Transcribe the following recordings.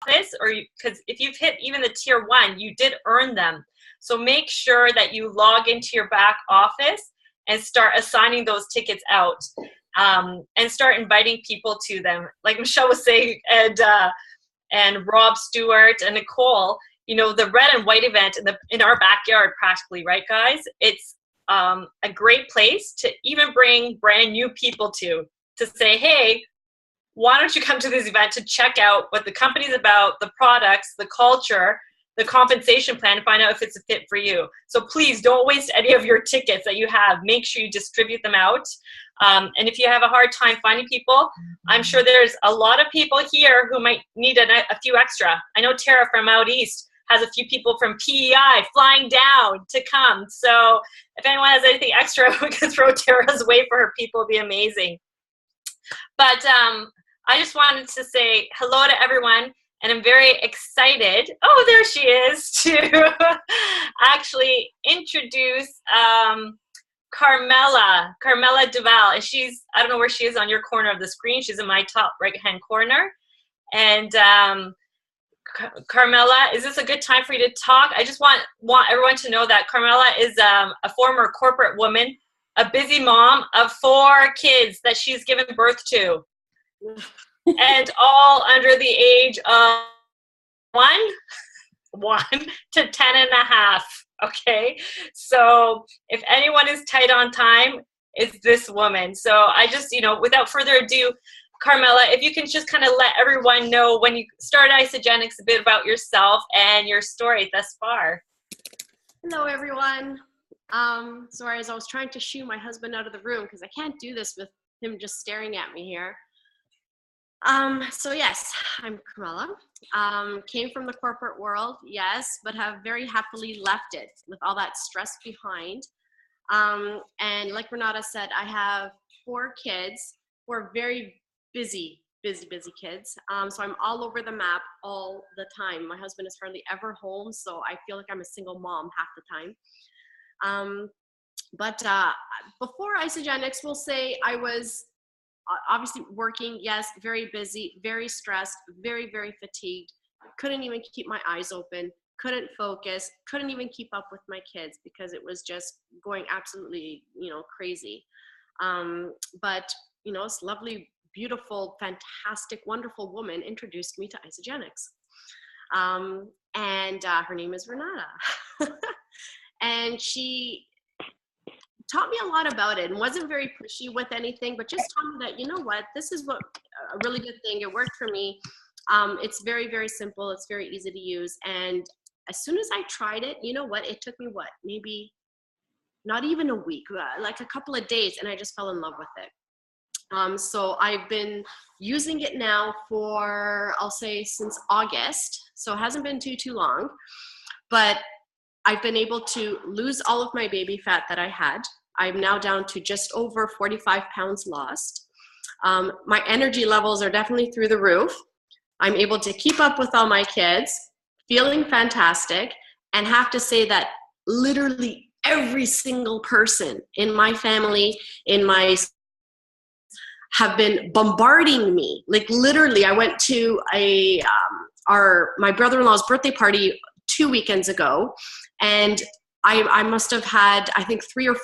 office, or because if you've hit even the tier 1, you did earn them. So make sure that you log into your back office and start assigning those tickets out, and start inviting people to them. Like Michelle was saying, and Rob Stewart and Nicole, you know, the red and white event in our backyard practically, right guys? It's a great place to even bring brand new people to say, hey, why don't you come to this event to check out what the company's about, the products, the culture, the compensation plan, to find out if it's a fit for you. So please don't waste any of your tickets that you have. Make sure you distribute them out. And if you have a hard time finding people, I'm sure there's a lot of people here who might need a few extra. I know Tara from out east has a few people from PEI flying down to come. So if anyone has anything extra, we can throw Tara's way for her people. It'd be amazing. But I just wanted to say hello to everyone. And I'm very excited, oh, there she is, to actually introduce Carmela Dovale. And she's, I don't know where she is on your corner of the screen. She's in my top right-hand corner. And Carmela, is this a good time for you to talk? I just want everyone to know that Carmela is a former corporate woman, a busy mom of 4 kids that she's given birth to. And all under the age of 1 to 10 and a half. Okay. So if anyone is tight on time, it's this woman. So I just, you know, without further ado, Carmela, if you can just kind of let everyone know when you started Isagenix, a bit about yourself and your story thus far. Hello, everyone. Sorry, as I was trying to shoo my husband out of the room because I can't do this with him just staring at me here. So yes, I'm Carmela. Came from the corporate world, yes, but have very happily left it with all that stress behind. And like Renata said, I have 4 kids who are very busy kids. So I'm all over the map all the time. My husband is hardly ever home, so I feel like I'm a single mom half the time. But before Isagenix, we'll say I was obviously working, yes, very busy, very stressed, very, very fatigued. Couldn't even keep my eyes open, couldn't focus, couldn't even keep up with my kids because it was just going absolutely, you know, crazy. But, you know, this lovely, beautiful, fantastic, wonderful woman introduced me to Isagenix. And her name is Renata. And she taught me a lot about it and wasn't very pushy with anything, but just taught me that, you know what, this is what a really good thing. It worked for me. It's very, very simple. It's very easy to use. And as soon as I tried it, you know what, it took me what, maybe not even a week, like a couple of days, and I just fell in love with it. So I've been using it now for, I'll say since August. So it hasn't been too long, but I've been able to lose all of my baby fat that I had. I'm now down to just over 45 pounds lost. My energy levels are definitely through the roof. I'm able to keep up with all my kids, feeling fantastic, and have to say that literally every single person in my family, have been bombarding me. Like literally, I went to my brother-in-law's birthday party 2 weekends ago, and I must have had, I think 5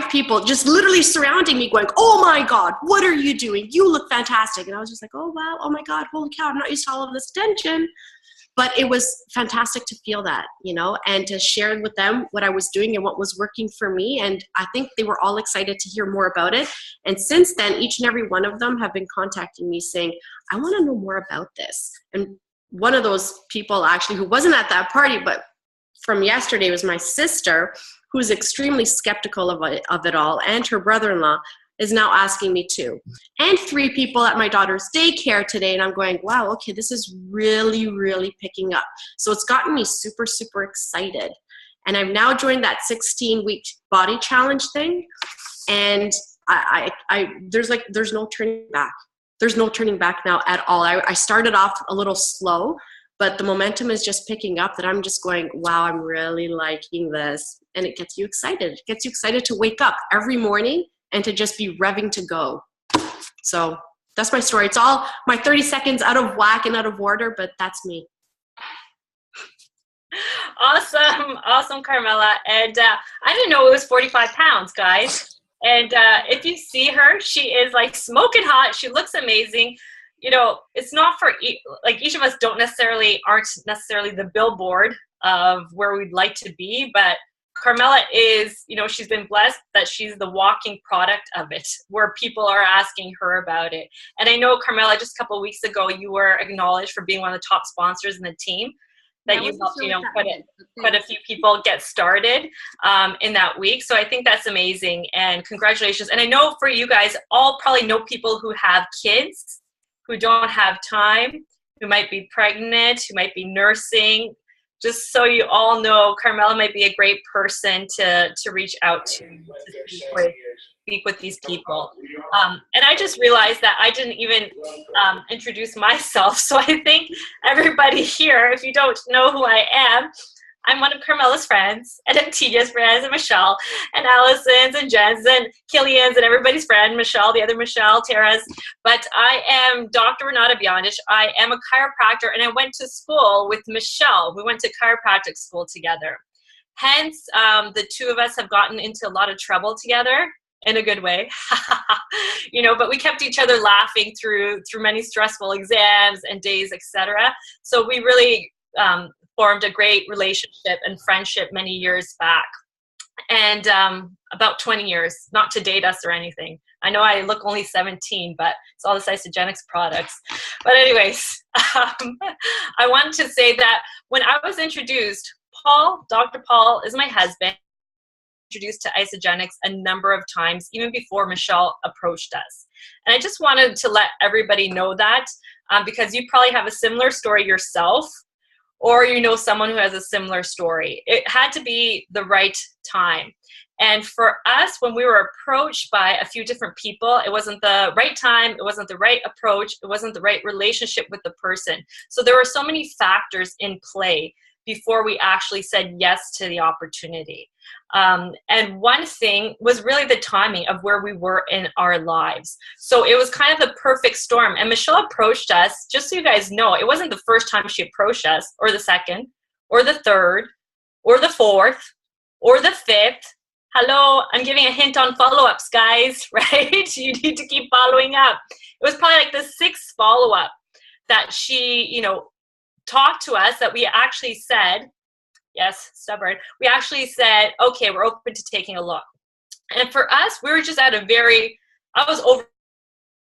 people just literally surrounding me going, oh my God, what are you doing? You look fantastic. And I was just like, oh wow, oh my God, holy cow, I'm not used to all of this attention. But it was fantastic to feel that, you know, and to share with them what I was doing and what was working for me. And I think they were all excited to hear more about it. And since then, each and every one of them have been contacting me saying, I want to know more about this. And one of those people actually who wasn't at that party, but from yesterday, was my sister, who's extremely skeptical of it all, and her brother-in-law is now asking me too. And 3 people at my daughter's daycare today, and I'm going, wow, okay, this is really, really picking up. So it's gotten me super, super excited. And I've now joined that 16-week body challenge thing, and there's no turning back. There's no turning back now at all. I started off a little slow, but the momentum is just picking up that I'm just going, wow, I'm really liking this. And it gets you excited. It gets you excited to wake up every morning and to just be revving to go. So That's my story. It's all my 30 seconds out of whack and out of order, but that's me. Awesome. Awesome, Carmela. And I didn't know it was 45 pounds, guys. And if you see her, she is like smoking hot. She looks amazing. You know, it's not for, like, each of us aren't necessarily the billboard of where we'd like to be, but Carmela is, you know, she's been blessed that she's the walking product of it, where people are asking her about it. And I know, Carmela, just a couple of weeks ago, you were acknowledged for being one of the top sponsors in the team, that you helped, you know, quite a few people get started in that week. So I think that's amazing, and congratulations. And I know for you guys, all probably know people who have kids, who don't have time, who might be pregnant, who might be nursing. Just so you all know, Carmela might be a great person to reach out to speak with these people. And I just realized that I didn't even introduce myself. So I think everybody here, if you don't know who I am, I'm one of Carmela's friends, and I'm Tia's friends, and Michelle, and Allison's, and Jen's, and Killian's, and everybody's friend, Michelle, the other Michelle, Tara's. But I am Dr. Renata Biondich. I am a chiropractor, and I went to school with Michelle. We went to chiropractic school together. Hence, the two of us have gotten into a lot of trouble together, in a good way, you know, but we kept each other laughing through many stressful exams and days, etc. So we really formed a great relationship and friendship many years back. And about 20 years, not to date us or anything. I know I look only 17, but it's all this Isagenix products. But anyways, I wanted to say that when I was introduced, Paul, Dr. Paul is my husband, introduced to Isagenix a number of times, even before Michelle approached us. And I just wanted to let everybody know that because you probably have a similar story yourself, or you know someone who has a similar story. It had to be the right time. And for us, when we were approached by a few different people, it wasn't the right time, it wasn't the right approach, it wasn't the right relationship with the person. So there were so many factors in play before we actually said yes to the opportunity. And one thing was really the timing of where we were in our lives. So it was kind of the perfect storm. And Michelle approached us, just so you guys know, it wasn't the first time she approached us, or the second, or the third, or the fourth, or the fifth. Hello, I'm giving a hint on follow-ups, guys, right? You need to keep following up. It was probably like the sixth follow-up that she, you know, talked to us, that we actually said, yes, stubborn, we actually said, okay, we're open to taking a look. And for us, we were just at a very, I was over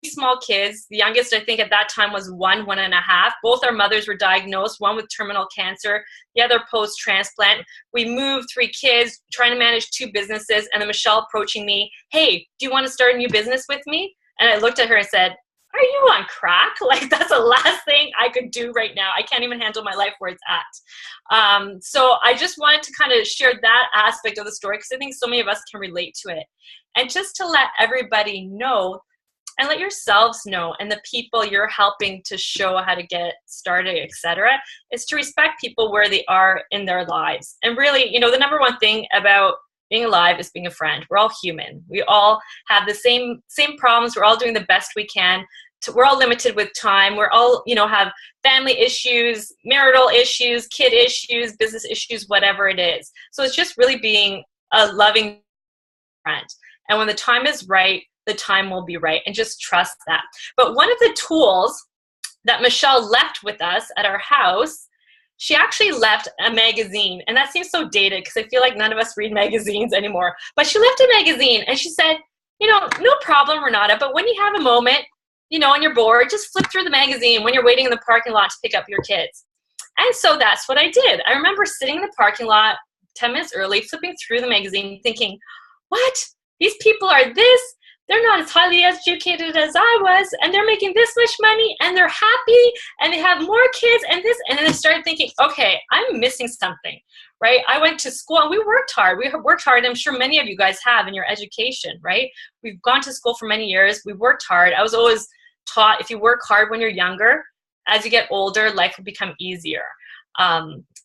small kids. The youngest, I think, at that time was 1.5. Both our mothers were diagnosed, one with terminal cancer, the other post-transplant. We moved 3 kids, trying to manage 2 businesses, and then Michelle approaching me, hey, do you want to start a new business with me? And I looked at her and said, are you on crack? Like, that's the last thing I could do right now. I can't even handle my life where it's at. So I just wanted to kind of share that aspect of the story, because I think so many of us can relate to it. And just to let everybody know, and let yourselves know, and the people you're helping to show how to get started, etc., is to respect people where they are in their lives. And really, you know, the number one thing about being alive is being a friend. We're all human. We all have the same problems. We're all doing the best we can. We're all limited with time. We're all, you know, have family issues, marital issues, kid issues, business issues, whatever it is. So it's just really being a loving friend. And when the time is right, the time will be right, and just trust that. But one of the tools that Michelle left with us at our house, she actually left a magazine. And that seems so dated, because I feel like none of us read magazines anymore. But she left a magazine, and she said, you know, no problem, Renata, but when you have a moment, you know, and you're bored, just flip through the magazine when you're waiting in the parking lot to pick up your kids. And so that's what I did. I remember sitting in the parking lot 10 minutes early, flipping through the magazine, thinking, what? These people are this? They're not as highly educated as I was, and they're making this much money, and they're happy, and they have more kids, and this. And then I started thinking, okay, I'm missing something, right? I went to school, and we worked hard. We worked hard. I'm sure many of you guys have in your education, right? We've gone to school for many years. We worked hard. I was always taught, if you work hard when you're younger, as you get older, life will become easier.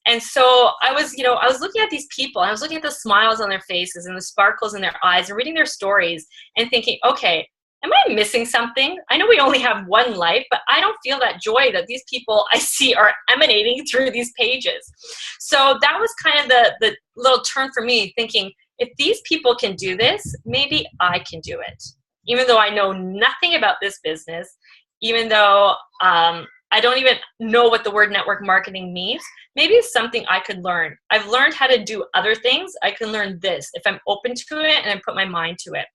And so I was, you know, I was looking at these people, and I was looking at the smiles on their faces and the sparkles in their eyes, and reading their stories and thinking, okay, am I missing something? I know we only have one life, but I don't feel that joy that these people I see are emanating through these pages. So that was kind of the little turn for me, thinking, if these people can do this, maybe I can do it. Even though I know nothing about this business, even though I don't even know what the word network marketing means, maybe it's something I could learn. I've learned how to do other things. I can learn this if I'm open to it and I put my mind to it.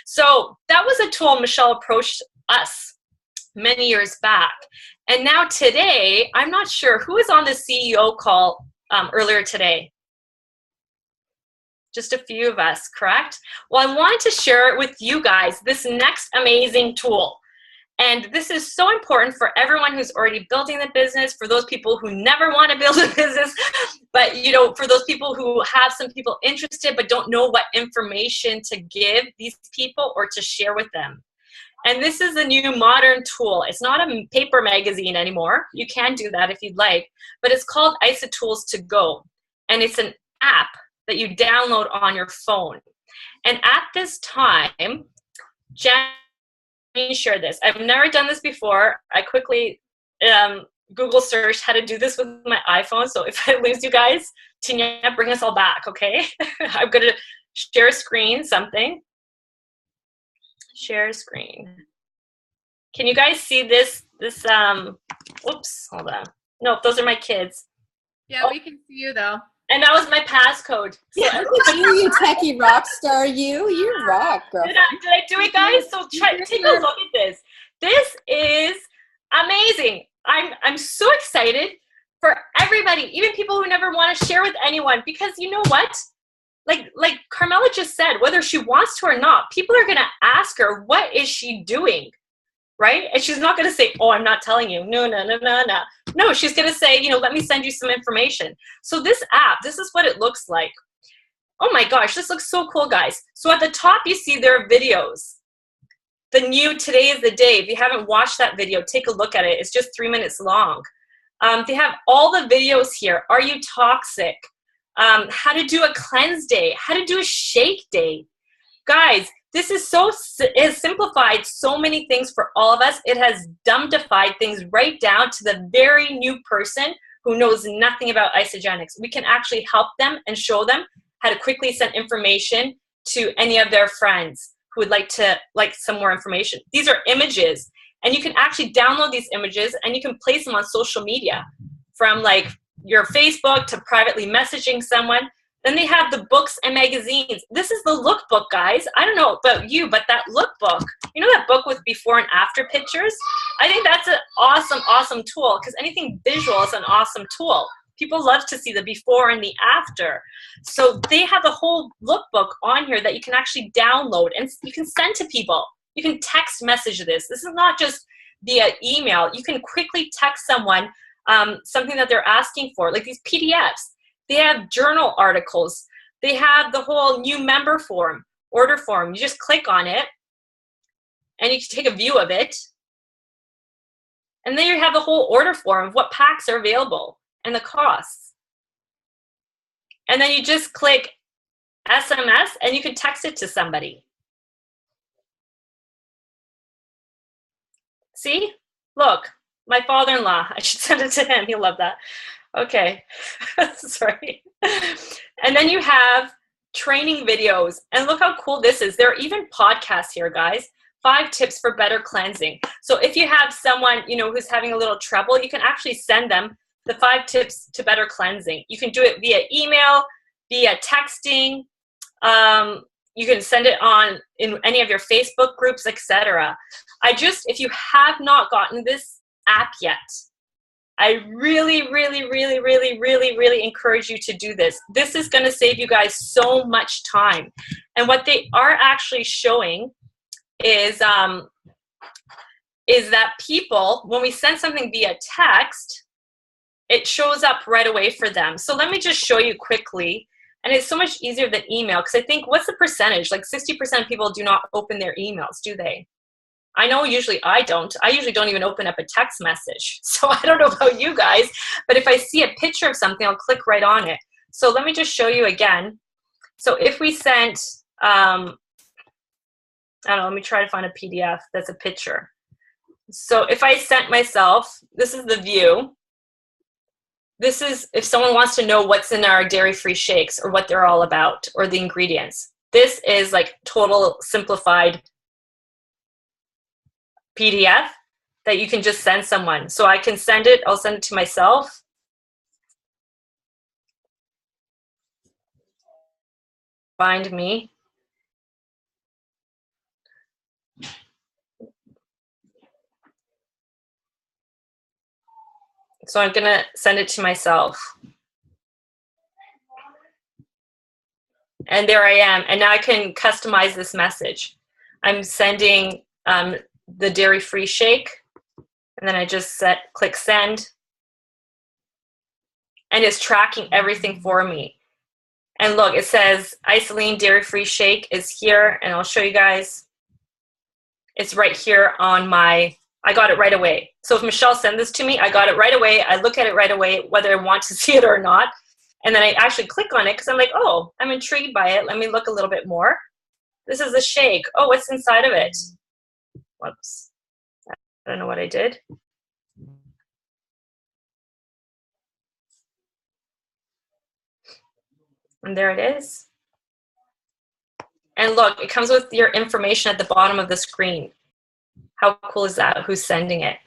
So that was a tool Michelle approached us many years back. And now today, I'm not sure who was on the CEO call earlier today. Just a few of us, correct? Well, I wanted to share it with you guys, this next amazing tool. And this is so important for everyone who's already building the business, for those people who never want to build a business, but for those people who have some people interested but don't know what information to give these people or to share with them. And this is a new modern tool. It's not a paper magazine anymore. You can do that if you'd like, but it's called IsaTools to Go. And it's an app that you download on your phone. And at this time, Jen, share this. I've never done this before. I quickly Google searched how to do this with my iPhone. So if I lose you guys, Tina, bring us all back, okay? I'm going to share screen something. Share screen. Can you guys see this? Whoops, hold on. Nope, those are my kids. Yeah, we can see you though. And that was my passcode. So you techie rock star, you rock, girl. Did I do it, guys? So take a look at this. This is amazing. I'm so excited for everybody, even people who never want to share with anyone, because you know what? Like Carmela just said, whether she wants to or not, people are going to ask her, what is she doing? Right? And she's not going to say, oh, I'm not telling you. No. No, she's going to say, let me send you some information. So this app, this is what it looks like. Oh my gosh, this looks so cool, guys. So at the top, you see there are videos. The new Today is the Day. If you haven't watched that video, take a look at it. It's just 3 minutes long. They have all the videos here. Are you toxic? How to do a cleanse day. How to do a shake day. Guys, this is it has simplified so many things for all of us. It has dumbedified things right down to the very new person who knows nothing about Isagenix. We can actually help them and show them how to quickly send information to any of their friends who would like some more information. These are images, and you can actually download these images and you can place them on social media, from your Facebook to privately messaging someone. Then they have the books and magazines. This is the lookbook, guys. I don't know about you, but that lookbook, that book with before and after pictures? I think that's an awesome, awesome tool, because anything visual is an awesome tool. People love to see the before and the after. So they have a whole lookbook on here that you can actually download and you can send to people. You can text message this. This is not just via email. You can quickly text someone something that they're asking for, like these PDFs. They have journal articles. They have the whole new member form, order form. You just click on it and you can take a view of it. And then you have the whole order form of what packs are available and the costs. And then you just click SMS and you can text it to somebody. See? Look, my father-in-law. I should send it to him. He'll love that. Okay, sorry. And then you have training videos. And look how cool this is. There are even podcasts here, guys. 5 tips for better cleansing. So if you have someone, who's having a little trouble, you can actually send them the 5 tips to better cleansing. You can do it via email, via texting. You can send it in any of your Facebook groups, etc. If you have not gotten this app yet, I really, really, really, really, really, really encourage you to do this. This is going to save you guys so much time. And what they are actually showing is that people, when we send something via text, it shows up right away for them. So let me just show you quickly. And it's so much easier than email, because I think, what's the percentage? 60% of people do not open their emails, do they? I know usually I don't. I usually don't even open up a text message. So I don't know about you guys, but if I see a picture of something, I'll click right on it. So let me just show you again. So if we sent, I don't know, let me try to find a PDF that's a picture. So if I sent myself, this is the view. This is if someone wants to know what's in our dairy-free shakes or what they're all about or the ingredients. This is like total simplified PDF that you can just send someone. So I can send it, I'll send it to myself. Find me. So I'm gonna send it to myself. And there I am. And now I can customize this message. I'm sending the dairy-free shake. And then I just click send. And it's tracking everything for me. And look, it says Isagenix dairy-free shake is here. And I'll show you guys. It's right here on my, I got it right away. So if Michelle sent this to me, I got it right away. I look at it right away, whether I want to see it or not. And then I actually click on it because I'm like, oh, I'm intrigued by it. Let me look a little bit more. This is a shake. Oh, what's inside of it? Whoops. I don't know what I did. And there it is. And look, it comes with your information at the bottom of the screen. How cool is that? Who's sending it?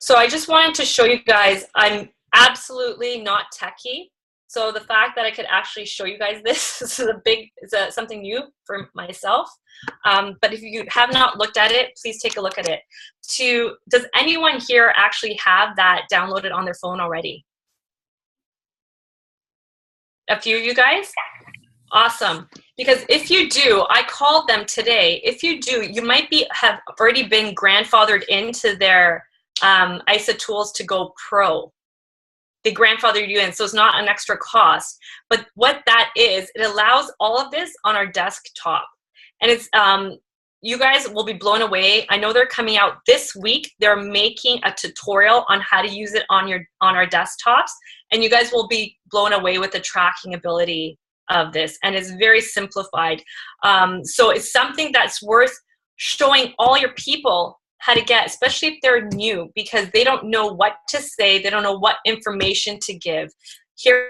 So I just wanted to show you guys, I'm absolutely not techie. So the fact that I could actually show you guys this is something new for myself. But if you have not looked at it, please take a look at it. Does anyone here actually have that downloaded on their phone already? A few of you guys? Awesome. Because if you do, I called them today. If you do, you might have already been grandfathered into their ISA Tools to Go Pro. They grandfathered you in, so it's not an extra cost. But what that is, it allows all of this on our desktop. And it's you guys will be blown away. I know they're coming out this week. They're making a tutorial on how to use it on our desktops, and you guys will be blown away with the tracking ability of this. And it's very simplified. So it's something that's worth showing all your people how to get, especially if they're new, because they don't know what to say. They don't know what information to give. Here,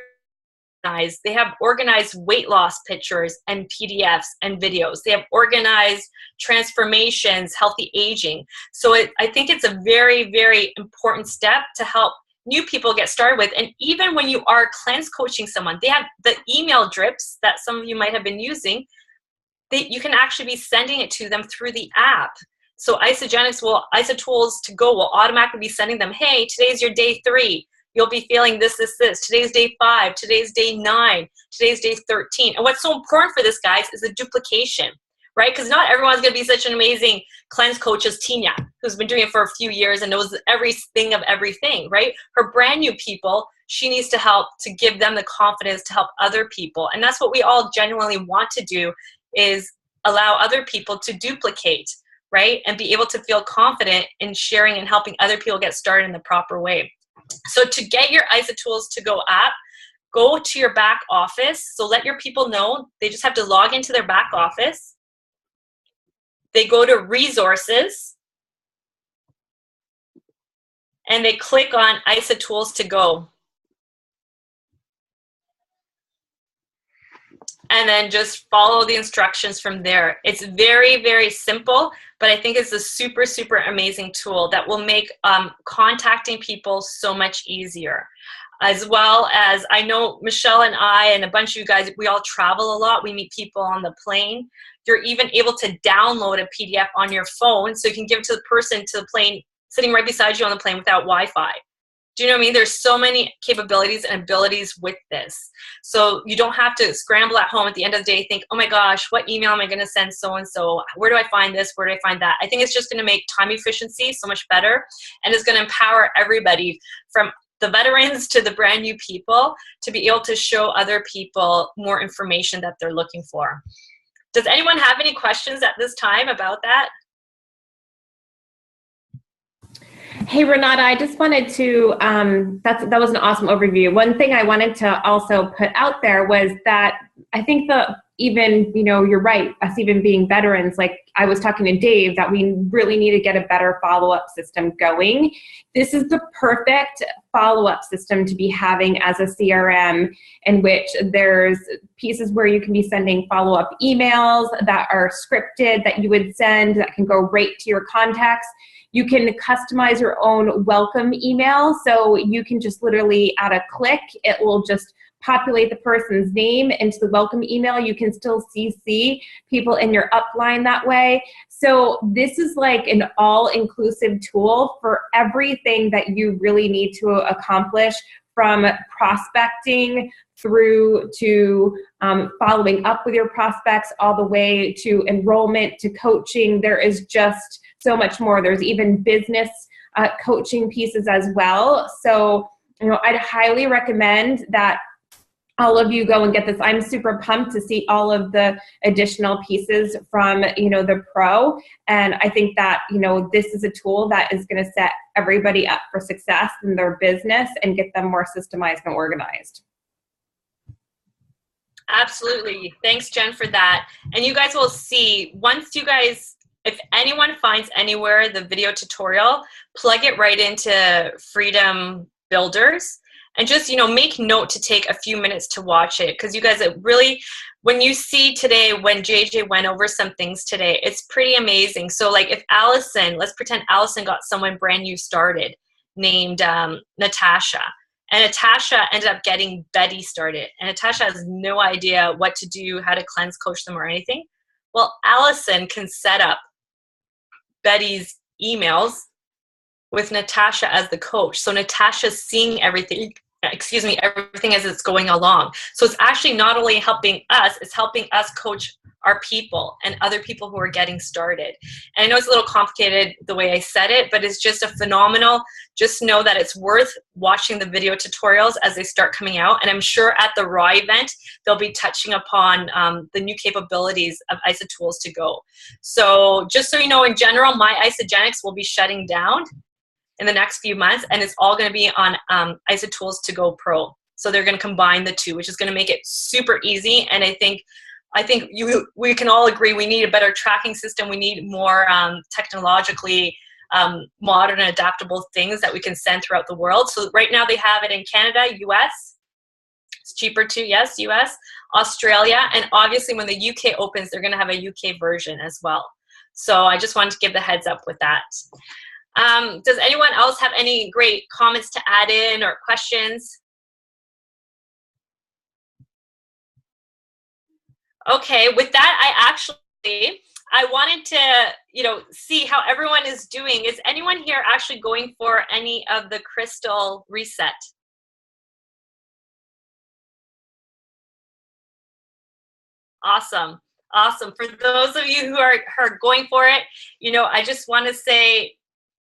they have organized weight loss pictures and PDFs and videos. They have organized transformations, healthy aging. So I think it's a very, very important step to help new people get started with. And even when you are cleanse coaching someone, they have the email drips that some of you might have been using. You can actually be sending it to them through the app. So Isagenix ISA Tools to Go will automatically be sending them, hey, today's your day 3. You'll be feeling this, this, this. Today's day 5. Today's day 9. Today's day 13. And what's so important for this, guys, is the duplication, right? Because not everyone's going to be such an amazing cleanse coach as Tina, who's been doing it for a few years and knows everything of everything, right? Her brand new people, she needs to help to give them the confidence to help other people. And that's what we all genuinely want to do, is allow other people to duplicate, right? And be able to feel confident in sharing and helping other people get started in the proper way. So to get your ISA Tools to Go app, go to your back office. So let your people know. They just have to log into their back office. They go to resources and they click on ISA Tools to Go. And then just follow the instructions from there. It's very, very simple, but I think it's a super, super amazing tool that will make contacting people so much easier. As well as, I know Michelle and I and a bunch of you guys, we all travel a lot. We meet people on the plane. You're even able to download a PDF on your phone so you can give it to the person to the plane sitting right beside you on the plane without Wi-Fi. Do you know what I mean? There's so many capabilities and abilities with this. So you don't have to scramble at home at the end of the day, think, oh my gosh, what email am I going to send so-and-so? Where do I find this? Where do I find that? I think it's just going to make time efficiency so much better, and it's going to empower everybody from the veterans to the brand new people to be able to show other people more information that they're looking for. Does anyone have any questions at this time about that? Hey, Renata, I just wanted to, that was an awesome overview. One thing I wanted to also put out there was that I think even, you're right, us even being veterans, like I was talking to Dave, that we really need to get a better follow-up system going. This is the perfect follow-up system to be having as a CRM, in which there's pieces where you can be sending follow-up emails that are scripted that you would send that can go right to your contacts. You can customize your own welcome email, so you can just literally, at a click, it will just populate the person's name into the welcome email. You can still CC people in your upline that way. So this is like an all-inclusive tool for everything that you really need to accomplish, from prospecting through to following up with your prospects, all the way to enrollment, to coaching. There is just so much more. There's even business coaching pieces as well. So, I'd highly recommend that all of you go and get this. I'm super pumped to see all of the additional pieces from, the pro. And I think that, this is a tool that is going to set everybody up for success in their business and get them more systemized and organized. Absolutely. Thanks, Jen, for that. And you guys will see, once you guys, if anyone finds anywhere the video tutorial, plug it right into Freedom Builders. And just, make note to take a few minutes to watch it, because you guys, it really, when you see today, when JJ went over some things today, it's pretty amazing. So like if Allison, let's pretend Allison got someone brand new started named Natasha, and Natasha ended up getting Betty started, and Natasha has no idea what to do, how to cleanse coach them or anything. Well, Allison can set up Betty's emails with Natasha as the coach. So Natasha's seeing everything as it's going along. So it's actually not only helping us, it's helping us coach our people and other people who are getting started. And I know it's a little complicated the way I said it, but it's just a phenomenal, just know that it's worth watching the video tutorials as they start coming out. And I'm sure at the Raw event, they'll be touching upon the new capabilities of IsaTools to Go. So just so you know, in general, my Isagenix will be shutting down in the next few months, and it's all going to be on IsaTools to Go Pro. So they're going to combine the two, which is going to make it super easy. And I think we can all agree we need a better tracking system. We need more technologically modern and adaptable things that we can send throughout the world. So right now they have it in Canada, US. It's cheaper too, yes, US, Australia, and obviously when the UK opens, they're going to have a UK version as well. So I just wanted to give the heads up with that. Does anyone else have any great comments to add in or questions? Okay, with that, I wanted to, see how everyone is doing. Is anyone here actually going for any of the crystal reset? Awesome. Awesome. For those of you who are going for it, I just want to say,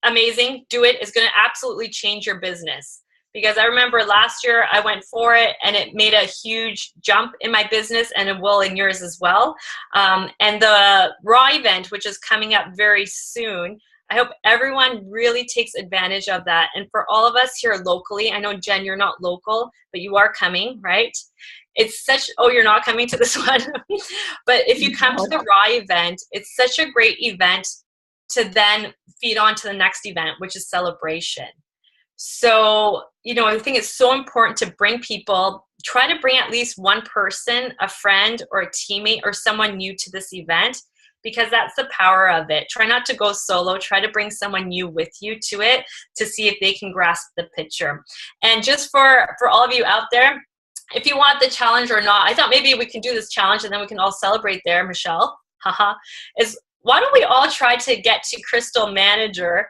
amazing. Do it. It's going to absolutely change your business. Because I remember last year I went for it and it made a huge jump in my business, and it will in yours as well. And the Raw event, which is coming up very soon, I hope everyone really takes advantage of that. And for all of us here locally, I know, Jen, you're not local, but you are coming, right? It's such, oh, you're not coming to this one. But if you come to the Raw event, it's such a great event to then feed on to the next event, which is celebration. So, I think it's so important to bring people, try to bring at least one person, a friend or a teammate or someone new to this event, because that's the power of it. Try not to go solo. Try to bring someone new with you to it to see if they can grasp the picture. And just for all of you out there, if you want the challenge or not, I thought maybe we can do this challenge and then we can all celebrate there, Michelle. Haha. Is why don't we all try to get to Crystal Manager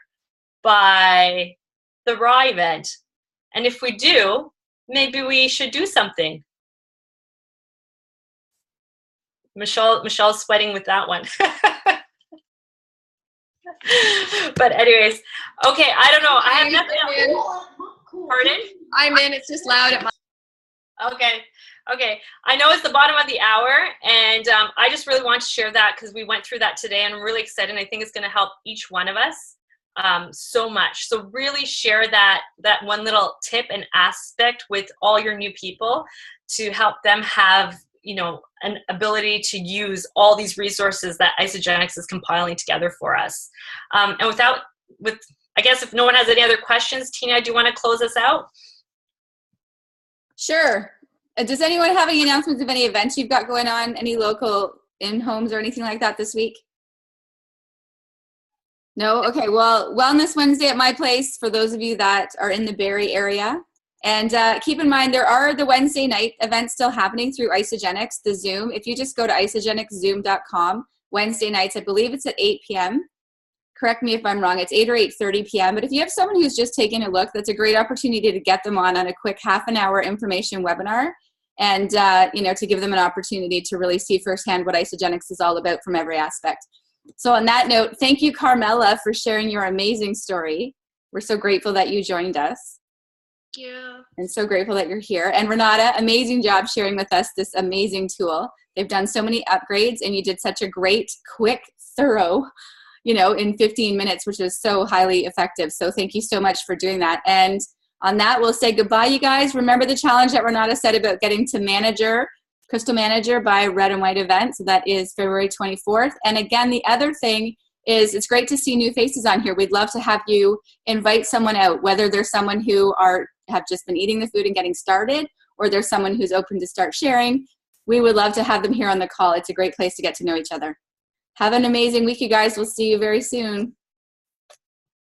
by the Raw event? And if we do, maybe we should do something. Michelle's sweating with that one. But anyways, okay, I don't know. I have nothing else. Pardon? I'm in. It's just loud at my. Okay. I know it's the bottom of the hour, and I just really want to share that because we went through that today, and I'm really excited. And I think it's going to help each one of us so much. So really share that one little tip and aspect with all your new people to help them have, you know, an ability to use all these resources that Isagenix is compiling together for us. And I guess if no one has any other questions, Tina, do you want to close us out? Sure. Does anyone have any announcements of any events you've got going on? Any local in-homes or anything like that this week? No? Okay. Well, Wellness Wednesday at my place for those of you that are in the Barrie area. And keep in mind, there are the Wednesday night events still happening through Isagenix, the Zoom. If you just go to isagenixzoom.com, Wednesday nights, I believe it's at 8 p.m. Correct me if I'm wrong, it's 8 or 8:30 p.m. But if you have someone who's just taking a look, that's a great opportunity to get them on a quick half-an-hour information webinar and, you know, to give them an opportunity to really see firsthand what Isagenix is all about from every aspect. So on that note, thank you, Carmela, for sharing your amazing story. We're so grateful that you joined us. Yeah. And so grateful that you're here. And Renata, amazing job sharing with us this amazing tool. They've done so many upgrades, and you did such a great, quick, thorough, you know, in 15 minutes, which is so highly effective. So thank you so much for doing that. And on that, we'll say goodbye, you guys. Remember the challenge that Renata said about getting to manager, Crystal Manager by Red and White event. So that is February 24th. And again, the other thing is it's great to see new faces on here. We'd love to have you invite someone out, whether there's someone who have just been eating the food and getting started, or there's someone who's open to start sharing. We would love to have them here on the call. It's a great place to get to know each other. Have an amazing week, you guys. We'll see you very soon.